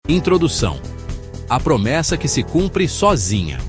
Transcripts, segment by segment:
Introdução. A promessa que se cumpre sozinha.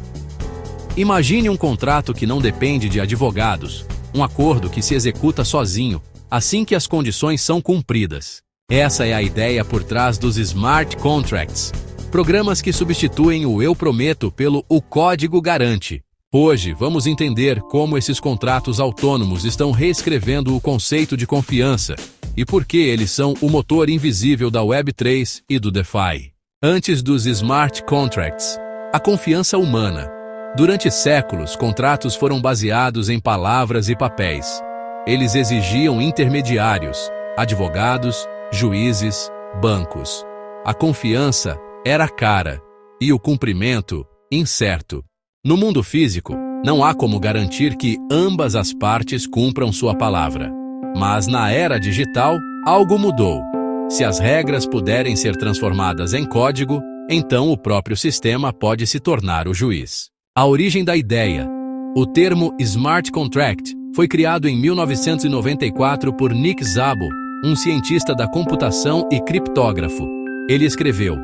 Imagine um contrato que não depende de advogados, um acordo que se executa sozinho, assim que as condições são cumpridas. Essa é a ideia por trás dos Smart Contracts, programas que substituem o eu prometo pelo o código garante. Hoje, vamos entender como esses contratos autônomos estão reescrevendo o conceito de confiança e por que eles são o motor invisível da Web3 e do DeFi. Antes dos Smart Contracts, a confiança humana. Durante séculos, contratos foram baseados em palavras e papéis. Eles exigiam intermediários, advogados, juízes, bancos. A confiança era cara e o cumprimento incerto. No mundo físico, não há como garantir que ambas as partes cumpram sua palavra. Mas na era digital, algo mudou. Se as regras puderem ser transformadas em código, então o próprio sistema pode se tornar o juiz. A origem da ideia. O termo Smart Contract foi criado em 1994 por Nick Szabo, um cientista da computação e criptógrafo. Ele escreveu: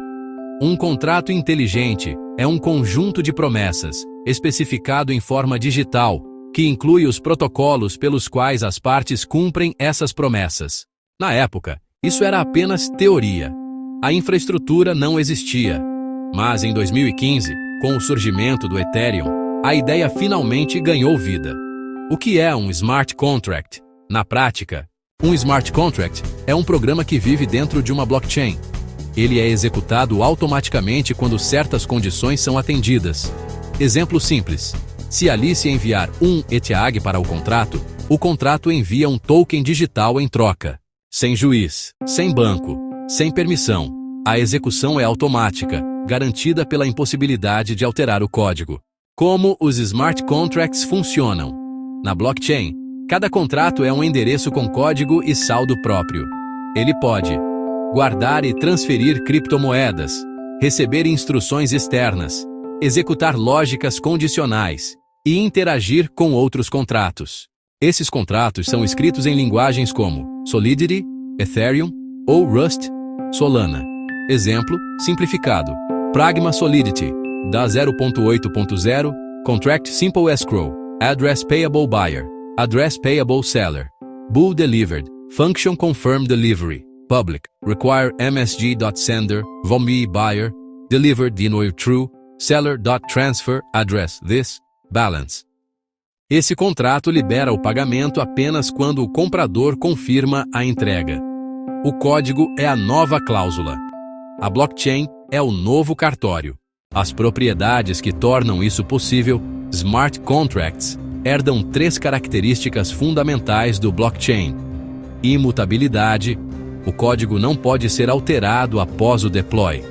"Um contrato inteligente é um conjunto de promessas, especificado em forma digital, que inclui os protocolos pelos quais as partes cumprem essas promessas." Na época, isso era apenas teoria. A infraestrutura não existia. Mas em 2015, com o surgimento do Ethereum, a ideia finalmente ganhou vida. O que é um Smart Contract? Na prática, um Smart Contract é um programa que vive dentro de uma blockchain. Ele é executado automaticamente quando certas condições são atendidas. Exemplo simples. Se Alice enviar um ETH para o contrato envia um token digital em troca. Sem juiz, sem banco, sem permissão. A execução é automática, garantida pela impossibilidade de alterar o código. Como os Smart Contracts funcionam? Na blockchain, cada contrato é um endereço com código e saldo próprio. Ele pode guardar e transferir criptomoedas, receber instruções externas, executar lógicas condicionais e interagir com outros contratos. Esses contratos são escritos em linguagens como Solidity, Ethereum ou Rust, Solana. Exemplo, simplificado. Pragma Solidity, da 0.8.0, Contract Simple Escrow, Address Payable Buyer, Address Payable Seller, Bull Delivered, Function Confirm Delivery, Public, Require MSG.Sender, VOME Buyer, Delivered Denoil True, Seller.Transfer, Address This, Balance. Esse contrato libera o pagamento apenas quando o comprador confirma a entrega. O código é a nova cláusula. A blockchain é o novo cartório. As propriedades que tornam isso possível, Smart Contracts, herdam 3 características fundamentais do blockchain. Imutabilidade. O código não pode ser alterado após o deploy.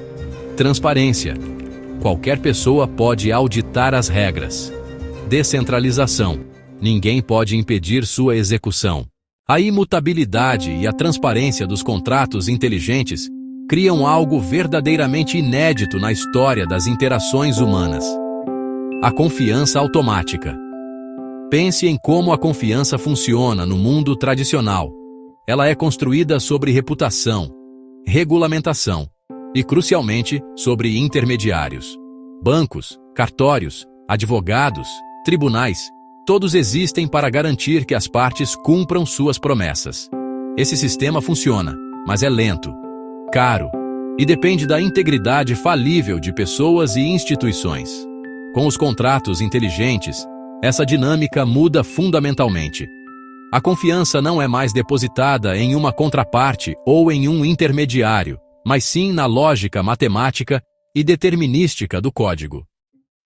Transparência. Qualquer pessoa pode auditar as regras. Descentralização. Ninguém pode impedir sua execução. A imutabilidade e a transparência dos contratos inteligentes criam algo verdadeiramente inédito na história das interações humanas. A confiança automática. Pense em como a confiança funciona no mundo tradicional. Ela é construída sobre reputação, regulamentação e, crucialmente, sobre intermediários. Bancos, cartórios, advogados, tribunais, todos existem para garantir que as partes cumpram suas promessas. Esse sistema funciona, mas é lento, caro e depende da integridade falível de pessoas e instituições. Com os contratos inteligentes, essa dinâmica muda fundamentalmente. A confiança não é mais depositada em uma contraparte ou em um intermediário, mas sim na lógica matemática e determinística do código.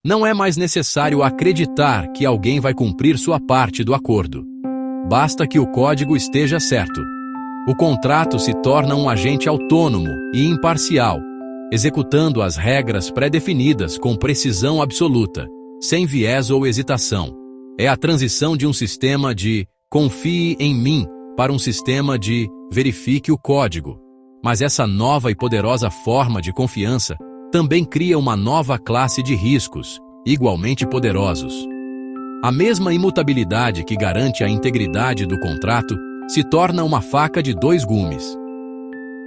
Não é mais necessário acreditar que alguém vai cumprir sua parte do acordo. Basta que o código esteja certo. O contrato se torna um agente autônomo e imparcial, executando as regras pré-definidas com precisão absoluta, sem viés ou hesitação. É a transição de um sistema de "confie em mim" para um sistema de "verifique o código". Mas essa nova e poderosa forma de confiança também cria uma nova classe de riscos, igualmente poderosos. A mesma imutabilidade que garante a integridade do contrato se torna uma faca de 2 gumes.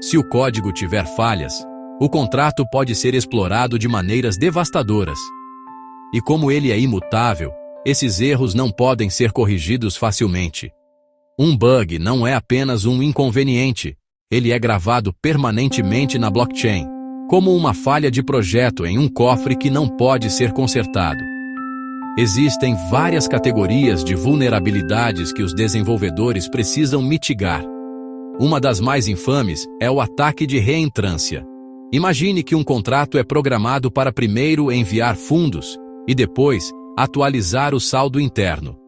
Se o código tiver falhas, o contrato pode ser explorado de maneiras devastadoras. E como ele é imutável, esses erros não podem ser corrigidos facilmente. Um bug não é apenas um inconveniente, ele é gravado permanentemente na blockchain, como uma falha de projeto em um cofre que não pode ser consertado. Existem várias categorias de vulnerabilidades que os desenvolvedores precisam mitigar. Uma das mais infames é o ataque de reentrância. Imagine que um contrato é programado para primeiro enviar fundos e depois atualizar o saldo interno.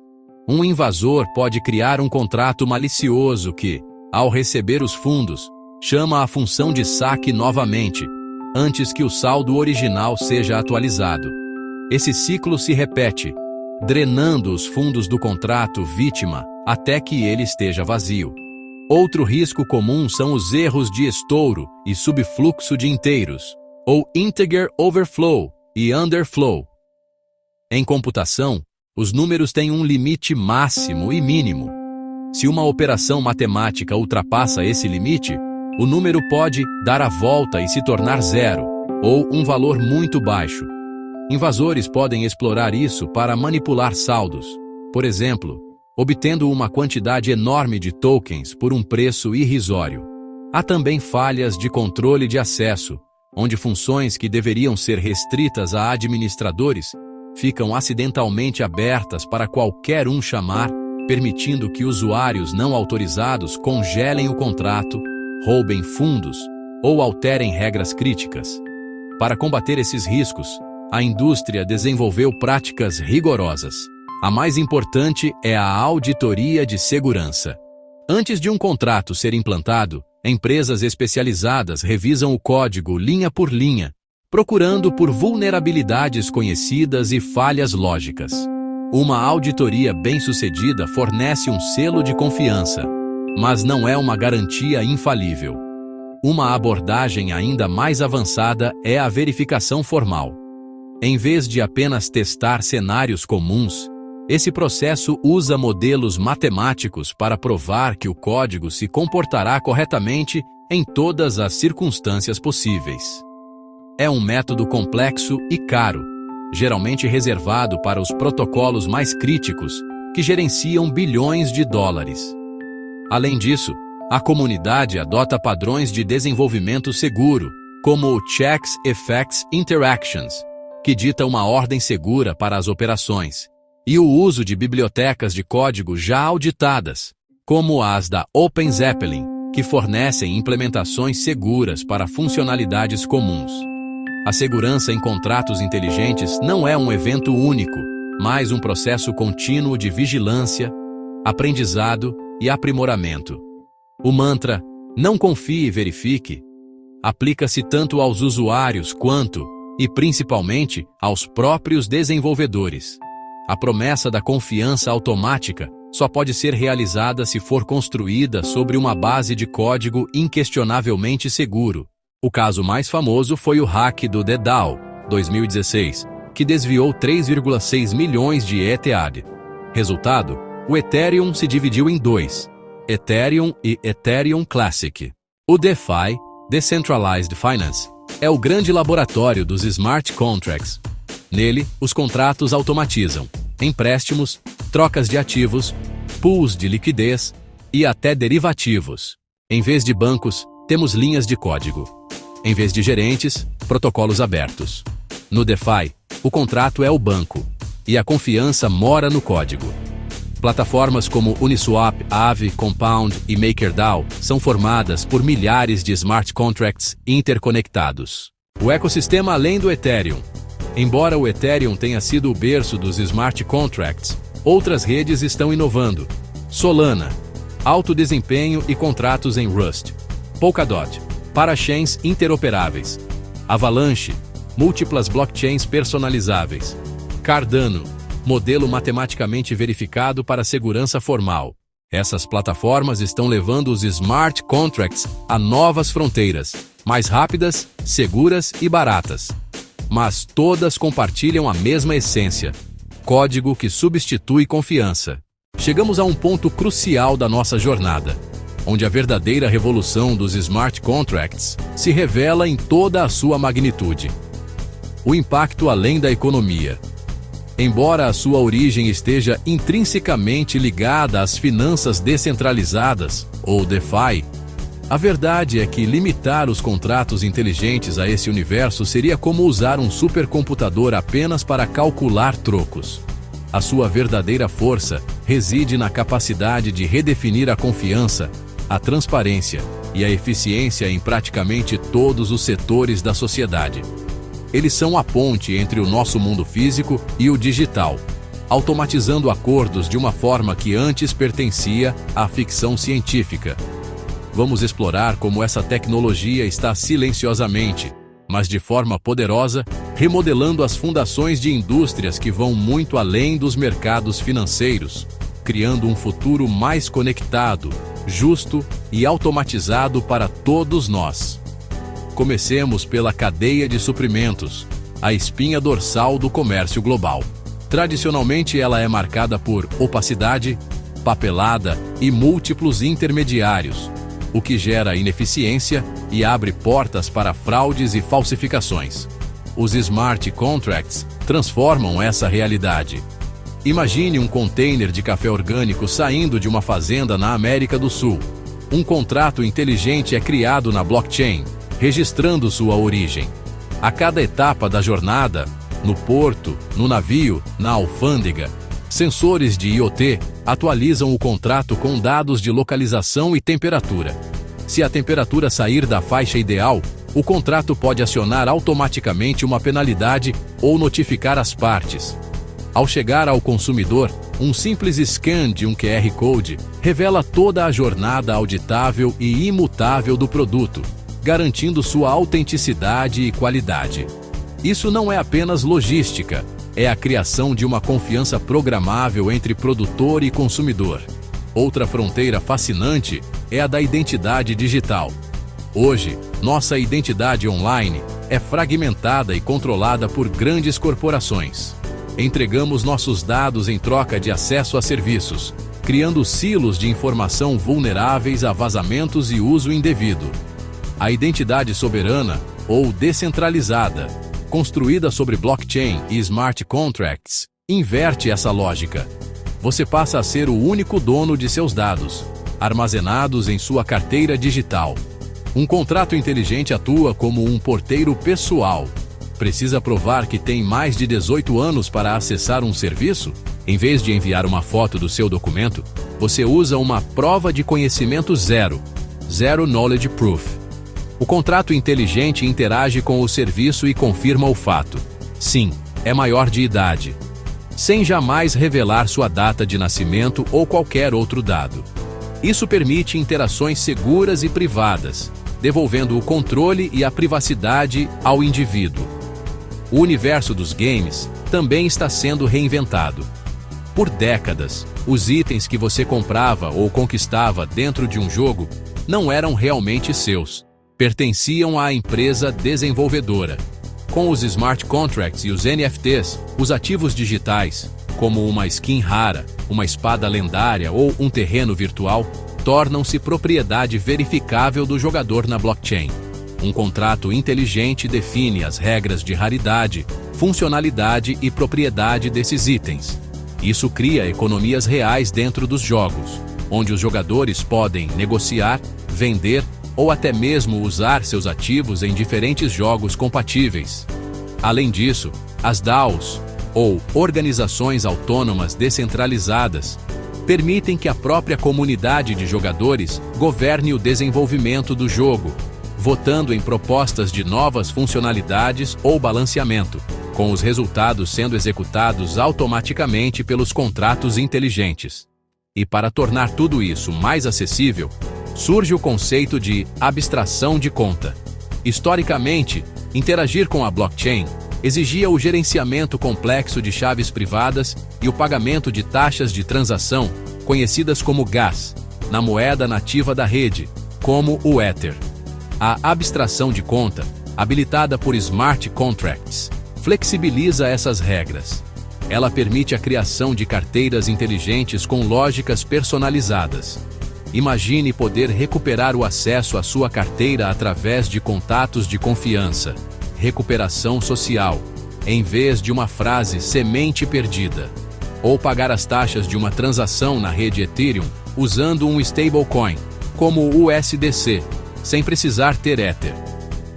Um invasor pode criar um contrato malicioso que, ao receber os fundos, chama a função de saque novamente, antes que o saldo original seja atualizado. Esse ciclo se repete, drenando os fundos do contrato vítima até que ele esteja vazio. Outro risco comum são os erros de estouro e subfluxo de inteiros, ou integer overflow e underflow. Em computação, os números têm um limite máximo e mínimo. Se uma operação matemática ultrapassa esse limite, o número pode dar a volta e se tornar zero, ou um valor muito baixo. Invasores podem explorar isso para manipular saldos, por exemplo, obtendo uma quantidade enorme de tokens por um preço irrisório. Há também falhas de controle de acesso, onde funções que deveriam ser restritas a administradores ficam acidentalmente abertas para qualquer um chamar, permitindo que usuários não autorizados congelem o contrato, roubem fundos ou alterem regras críticas. Para combater esses riscos, a indústria desenvolveu práticas rigorosas. A mais importante é a auditoria de segurança. Antes de um contrato ser implantado, empresas especializadas revisam o código linha por linha, procurando por vulnerabilidades conhecidas e falhas lógicas. Uma auditoria bem-sucedida fornece um selo de confiança, mas não é uma garantia infalível. Uma abordagem ainda mais avançada é a verificação formal. Em vez de apenas testar cenários comuns, esse processo usa modelos matemáticos para provar que o código se comportará corretamente em todas as circunstâncias possíveis. É um método complexo e caro, geralmente reservado para os protocolos mais críticos, que gerenciam bilhões de dólares. Além disso, a comunidade adota padrões de desenvolvimento seguro, como o Checks Effects Interactions, que dita uma ordem segura para as operações, e o uso de bibliotecas de código já auditadas, como as da OpenZeppelin, que fornecem implementações seguras para funcionalidades comuns. A segurança em contratos inteligentes não é um evento único, mas um processo contínuo de vigilância, aprendizado e aprimoramento. O mantra "não confie e verifique" aplica-se tanto aos usuários quanto, e principalmente, aos próprios desenvolvedores. A promessa da confiança automática só pode ser realizada se for construída sobre uma base de código inquestionavelmente seguro. O caso mais famoso foi o hack do The DAO, 2016, que desviou 3,6 milhões de ETH. Resultado, o Ethereum se dividiu em dois, Ethereum e Ethereum Classic. O DeFi, Decentralized Finance, é o grande laboratório dos smart contracts. Nele, os contratos automatizam empréstimos, trocas de ativos, pools de liquidez e até derivativos. Em vez de bancos, temos linhas de código. Em vez de gerentes, protocolos abertos. No DeFi, o contrato é o banco, e a confiança mora no código. Plataformas como Uniswap, Aave, Compound e MakerDAO são formadas por milhares de smart contracts interconectados. O ecossistema além do Ethereum. Embora o Ethereum tenha sido o berço dos smart contracts, outras redes estão inovando. Solana, alto desempenho e contratos em Rust. Polkadot, parachains interoperáveis. Avalanche, múltiplas blockchains personalizáveis. Cardano, modelo matematicamente verificado para segurança formal. Essas plataformas estão levando os smart contracts a novas fronteiras, mais rápidas, seguras e baratas. Mas todas compartilham a mesma essência: código que substitui confiança. Chegamos a um ponto crucial da nossa jornada. onde a verdadeira revolução dos smart contracts se revela em toda a sua magnitude. O impacto além da economia. Embora a sua origem esteja intrinsecamente ligada às finanças descentralizadas, ou DeFi, a verdade é que limitar os contratos inteligentes a esse universo seria como usar um supercomputador apenas para calcular trocos. A sua verdadeira força reside na capacidade de redefinir a confiança, a transparência e a eficiência em praticamente todos os setores da sociedade. Eles são a ponte entre o nosso mundo físico e o digital, automatizando acordos de uma forma que antes pertencia à ficção científica. Vamos explorar como essa tecnologia está silenciosamente, mas de forma poderosa, remodelando as fundações de indústrias que vão muito além dos mercados financeiros, criando um futuro mais conectado, justo e automatizado para todos nós. Comecemos pela cadeia de suprimentos, a espinha dorsal do comércio global. Tradicionalmente, ela é marcada por opacidade, papelada e múltiplos intermediários, o que gera ineficiência e abre portas para fraudes e falsificações. Os smart contracts transformam essa realidade. Imagine um container de café orgânico saindo de uma fazenda na América do Sul. Um contrato inteligente é criado na blockchain, registrando sua origem. A cada etapa da jornada, no porto, no navio, na alfândega, sensores de IoT atualizam o contrato com dados de localização e temperatura. Se a temperatura sair da faixa ideal, o contrato pode acionar automaticamente uma penalidade ou notificar as partes. Ao chegar ao consumidor, um simples scan de um QR Code revela toda a jornada auditável e imutável do produto, garantindo sua autenticidade e qualidade. Isso não é apenas logística, é a criação de uma confiança programável entre produtor e consumidor. Outra fronteira fascinante é a da identidade digital. Hoje, nossa identidade online é fragmentada e controlada por grandes corporações. Entregamos nossos dados em troca de acesso a serviços, criando silos de informação vulneráveis a vazamentos e uso indevido. A identidade soberana, ou descentralizada, construída sobre blockchain e smart contracts, inverte essa lógica. Você passa a ser o único dono de seus dados, armazenados em sua carteira digital. Um contrato inteligente atua como um porteiro pessoal. Precisa provar que tem mais de 18 anos para acessar um serviço? Em vez de enviar uma foto do seu documento, você usa uma prova de conhecimento zero Knowledge Proof. O contrato inteligente interage com o serviço e confirma o fato. Sim, é maior de idade, sem jamais revelar sua data de nascimento ou qualquer outro dado. Isso permite interações seguras e privadas, devolvendo o controle e a privacidade ao indivíduo. O universo dos games também está sendo reinventado. Por décadas, os itens que você comprava ou conquistava dentro de um jogo não eram realmente seus. Pertenciam à empresa desenvolvedora. Com os smart contracts e os NFTs, os ativos digitais, como uma skin rara, uma espada lendária ou um terreno virtual, tornam-se propriedade verificável do jogador na blockchain. Um contrato inteligente define as regras de raridade, funcionalidade e propriedade desses itens. Isso cria economias reais dentro dos jogos, onde os jogadores podem negociar, vender ou até mesmo usar seus ativos em diferentes jogos compatíveis. Além disso, as DAOs, ou Organizações Autônomas Descentralizadas, permitem que a própria comunidade de jogadores governe o desenvolvimento do jogo, votando em propostas de novas funcionalidades ou balanceamento, com os resultados sendo executados automaticamente pelos contratos inteligentes. E para tornar tudo isso mais acessível, surge o conceito de abstração de conta. Historicamente, interagir com a blockchain exigia o gerenciamento complexo de chaves privadas e o pagamento de taxas de transação, conhecidas como gas, na moeda nativa da rede, como o Ether. A abstração de conta, habilitada por smart contracts, flexibiliza essas regras. Ela permite a criação de carteiras inteligentes com lógicas personalizadas. Imagine poder recuperar o acesso à sua carteira através de contatos de confiança. Recuperação social, em vez de uma frase semente perdida. Ou pagar as taxas de uma transação na rede Ethereum usando um stablecoin, como o USDC, sem precisar ter Ether.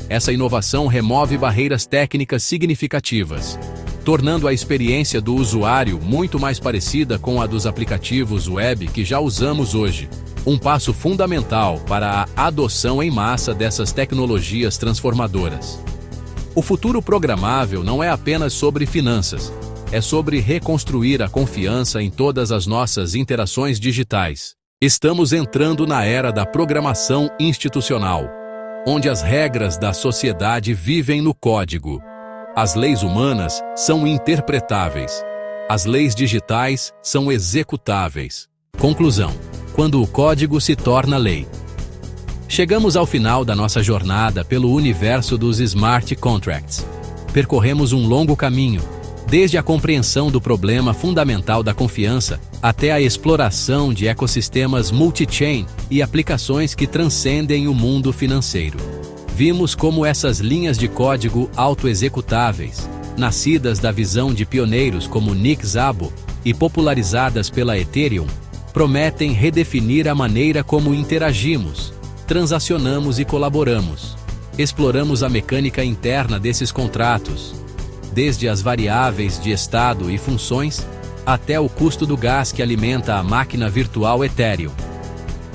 Essa inovação remove barreiras técnicas significativas, tornando a experiência do usuário muito mais parecida com a dos aplicativos web que já usamos hoje. Um passo fundamental para a adoção em massa dessas tecnologias transformadoras. O futuro programável não é apenas sobre finanças, é sobre reconstruir a confiança em todas as nossas interações digitais. Estamos entrando na era da programação institucional, onde as regras da sociedade vivem no código. As leis humanas são interpretáveis. As leis digitais são executáveis. Conclusão: quando o código se torna lei. Chegamos ao final da nossa jornada pelo universo dos smart contracts. Percorremos um longo caminho, desde a compreensão do problema fundamental da confiança até a exploração de ecossistemas multi-chain e aplicações que transcendem o mundo financeiro. Vimos como essas linhas de código auto-executáveis, nascidas da visão de pioneiros como Nick Szabo e popularizadas pela Ethereum, prometem redefinir a maneira como interagimos, transacionamos e colaboramos. Exploramos a mecânica interna desses contratos, desde as variáveis de estado e funções, até o custo do gás que alimenta a máquina virtual Ethereum.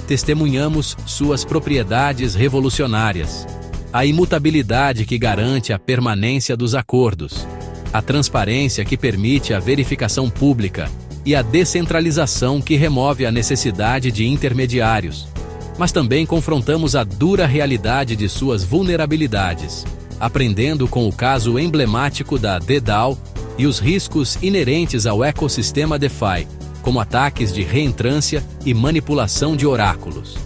Testemunhamos suas propriedades revolucionárias, a imutabilidade que garante a permanência dos acordos, a transparência que permite a verificação pública e a descentralização que remove a necessidade de intermediários. Mas também confrontamos a dura realidade de suas vulnerabilidades, aprendendo com o caso emblemático da DDAO e os riscos inerentes ao ecossistema DeFi, como ataques de reentrância e manipulação de oráculos.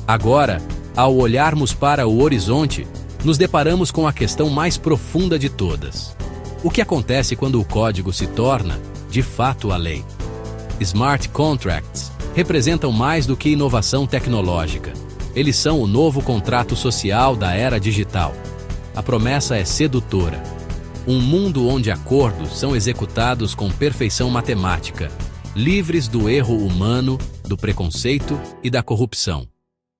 Agora, ao olharmos para o horizonte, nos deparamos com a questão mais profunda de todas. O que acontece quando o código se torna, de fato, a lei? Smart contracts representam mais do que inovação tecnológica. Eles são o novo contrato social da era digital. A promessa é sedutora. Um mundo onde acordos são executados com perfeição matemática, livres do erro humano, do preconceito e da corrupção.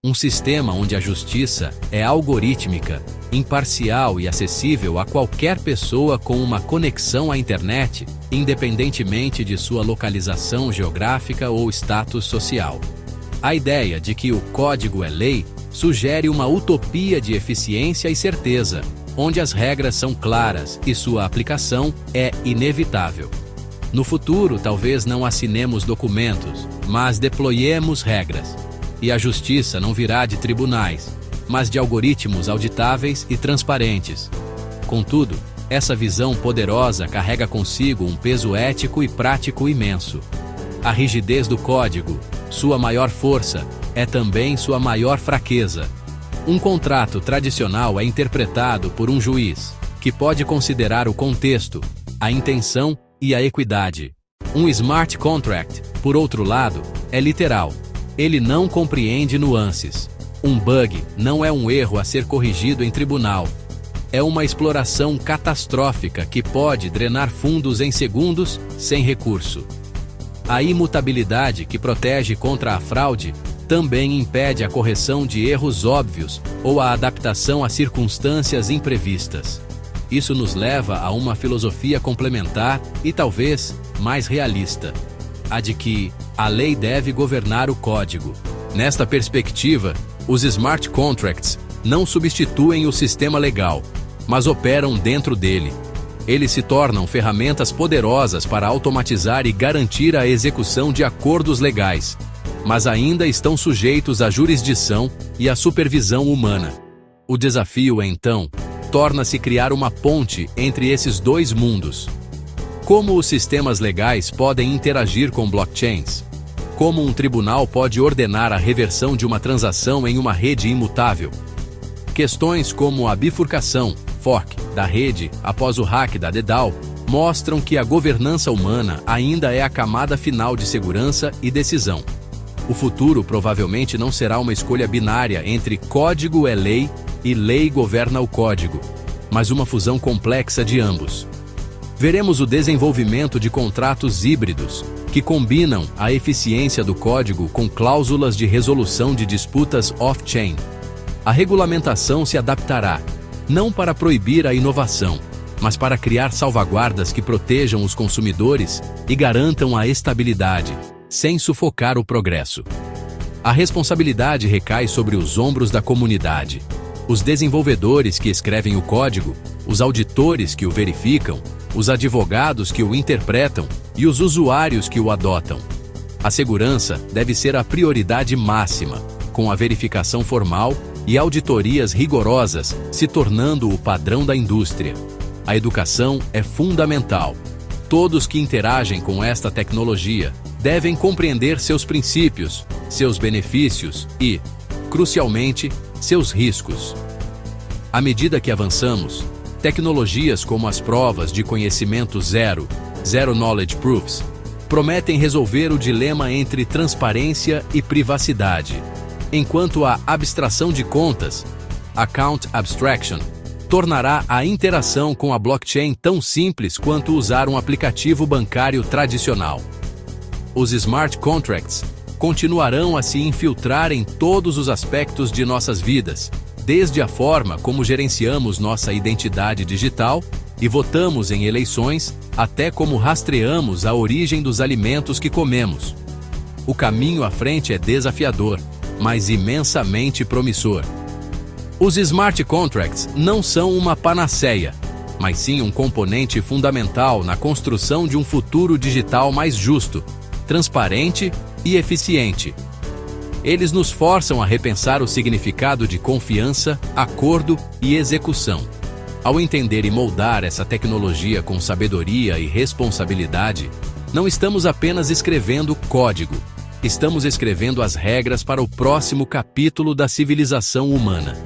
Um sistema onde a justiça é algorítmica, imparcial e acessível a qualquer pessoa com uma conexão à internet, independentemente de sua localização geográfica ou status social. A ideia de que o código é lei sugere uma utopia de eficiência e certeza, onde as regras são claras e sua aplicação é inevitável. No futuro, talvez não assinemos documentos, mas deployemos regras. E a justiça não virá de tribunais, mas de algoritmos auditáveis e transparentes. Contudo, essa visão poderosa carrega consigo um peso ético e prático imenso. A rigidez do código, sua maior força, é também sua maior fraqueza. Um contrato tradicional é interpretado por um juiz, que pode considerar o contexto, a intenção e a equidade. Um smart contract, por outro lado, é literal. Ele não compreende nuances. Um bug não é um erro a ser corrigido em tribunal. É uma exploração catastrófica que pode drenar fundos em segundos sem recurso. A imutabilidade que protege contra a fraude também impede a correção de erros óbvios ou a adaptação a circunstâncias imprevistas. Isso nos leva a uma filosofia complementar e talvez mais realista, a de que a lei deve governar o código. Nesta perspectiva, os smart contracts não substituem o sistema legal, mas operam dentro dele. Eles se tornam ferramentas poderosas para automatizar e garantir a execução de acordos legais, mas ainda estão sujeitos à jurisdição e à supervisão humana. O desafio, então, torna-se criar uma ponte entre esses dois mundos. Como os sistemas legais podem interagir com blockchains? Como um tribunal pode ordenar a reversão de uma transação em uma rede imutável? Questões como a bifurcação, fork, da rede após o hack da DDAO mostram que a governança humana ainda é a camada final de segurança e decisão. O futuro provavelmente não será uma escolha binária entre código é lei e lei governa o código, mas uma fusão complexa de ambos. Veremos o desenvolvimento de contratos híbridos, que combinam a eficiência do código com cláusulas de resolução de disputas off-chain. A regulamentação se adaptará, não para proibir a inovação, mas para criar salvaguardas que protejam os consumidores e garantam a estabilidade, sem sufocar o progresso. A responsabilidade recai sobre os ombros da comunidade. Os desenvolvedores que escrevem o código, os auditores que o verificam, os advogados que o interpretam e os usuários que o adotam. A segurança deve ser a prioridade máxima, com a verificação formal e auditorias rigorosas se tornando o padrão da indústria. A educação é fundamental. Todos que interagem com esta tecnologia devem compreender seus princípios, seus benefícios e, crucialmente, seus riscos. À medida que avançamos, tecnologias como as provas de conhecimento zero, Zero Knowledge Proofs, prometem resolver o dilema entre transparência e privacidade, enquanto a abstração de contas, Account Abstraction, tornará a interação com a blockchain tão simples quanto usar um aplicativo bancário tradicional. Os smart contracts continuarão a se infiltrar em todos os aspectos de nossas vidas, desde a forma como gerenciamos nossa identidade digital e votamos em eleições, até como rastreamos a origem dos alimentos que comemos. O caminho à frente é desafiador, mas imensamente promissor. Os smart contracts não são uma panaceia, mas sim um componente fundamental na construção de um futuro digital mais justo, transparente e eficiente. Eles nos forçam a repensar o significado de confiança, acordo e execução. Ao entender e moldar essa tecnologia com sabedoria e responsabilidade, não estamos apenas escrevendo código, estamos escrevendo as regras para o próximo capítulo da civilização humana.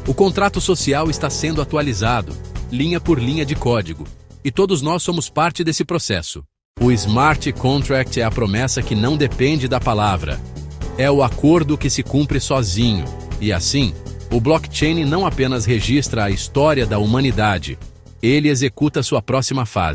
O contrato social está sendo atualizado, linha por linha de código, e todos nós somos parte desse processo. O smart contract é a promessa que não depende da palavra. É o acordo que se cumpre sozinho, e assim, o blockchain não apenas registra a história da humanidade, ele executa sua próxima fase.